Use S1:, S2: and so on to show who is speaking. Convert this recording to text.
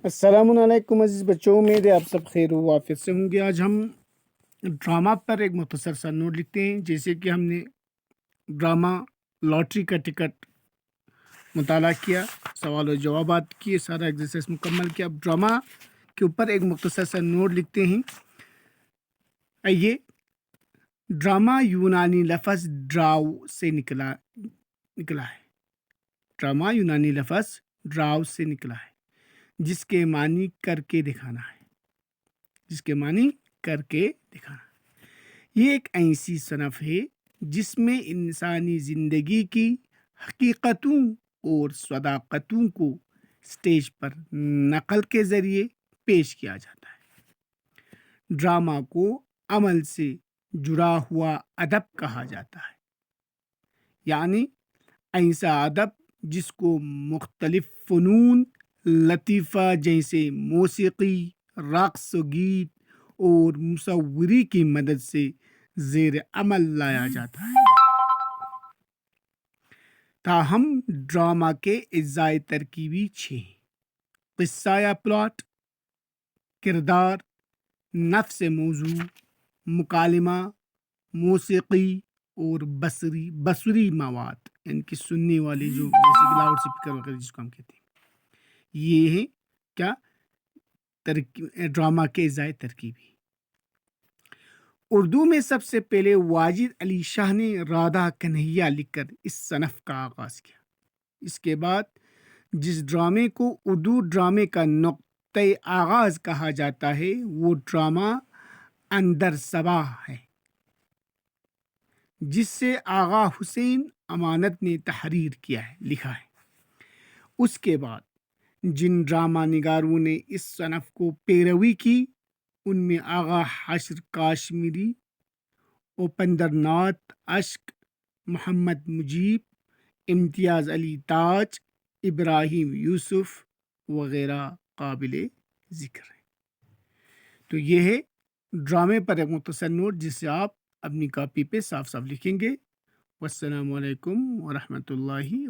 S1: السلام علیکم عزیز بچوں، امید ہے آپ سب خیر و عافیت سے ہوں گے۔ آج ہم ڈرامہ پر ایک مختصر سا نوٹ لکھتے ہیں۔ جیسے کہ ہم نے ڈرامہ لاٹری کا ٹکٹ مطالعہ کیا، سوال و جوابات کیے، سارا ایکسرسائز مکمل کیا۔ اب ڈرامہ کے اوپر ایک مختصر سا نوٹ لکھتے ہیں۔ آئیے، ڈرامہ یونانی لفظ ڈراؤ سے نکلا ہے۔ ڈرامہ یونانی لفظ ڈراؤ سے نکلا ہے، جس کے معنی کر کے دکھانا ہے۔ یہ ایک ایسی صنف ہے جس میں انسانی زندگی کی حقیقتوں اور صداقتوں کو سٹیج پر نقل کے ذریعے پیش کیا جاتا ہے۔ ڈرامہ کو عمل سے جڑا ہوا ادب کہا جاتا ہے، یعنی ایسا ادب جس کو مختلف فنون لطیفہ جیسے موسیقی، رقص و گیت اور مصوری کی مدد سے زیر عمل لایا جاتا ہے۔ تاہم ڈرامہ کے اجزائے ترکیبی 6 ہیں: قصہ یا پلاٹ، کردار، نفس موضوع، مکالمہ، موسیقی اور بصری مواد، یعنی کہ سننے والے جو جیسے کہ لاؤڈ اسپیکر وغیرہ جس کو ہم کہتے ہیں۔ یہ ہے کیا ڈرامہ کے اجزائے ترکیبی۔ اردو میں سب سے پہلے واجد علی شاہ نے رادھا کنہیا لکھ کر اس صنف کا آغاز کیا۔ اس کے بعد جس ڈرامے کو اردو ڈرامے کا نقطۂ آغاز کہا جاتا ہے وہ ڈرامہ اندر صبا ہے، جس سے آغا حسین امانت نے تحریر لکھا ہے۔ اس کے بعد جن ڈرامہ نگاروں نے اس صنف کو پیروی کی ان میں آغا حشر کاشمیری، اپندر ناتھ اشک، محمد مجیب، امتیاز علی تاج، ابراہیم یوسف وغیرہ قابل ذکر ہیں۔ تو یہ ہے ڈرامے پر ایک مختصر نوٹ جسے آپ اپنی کاپی پہ صاف صاف لکھیں گے۔ والسلام علیکم ورحمۃ اللہ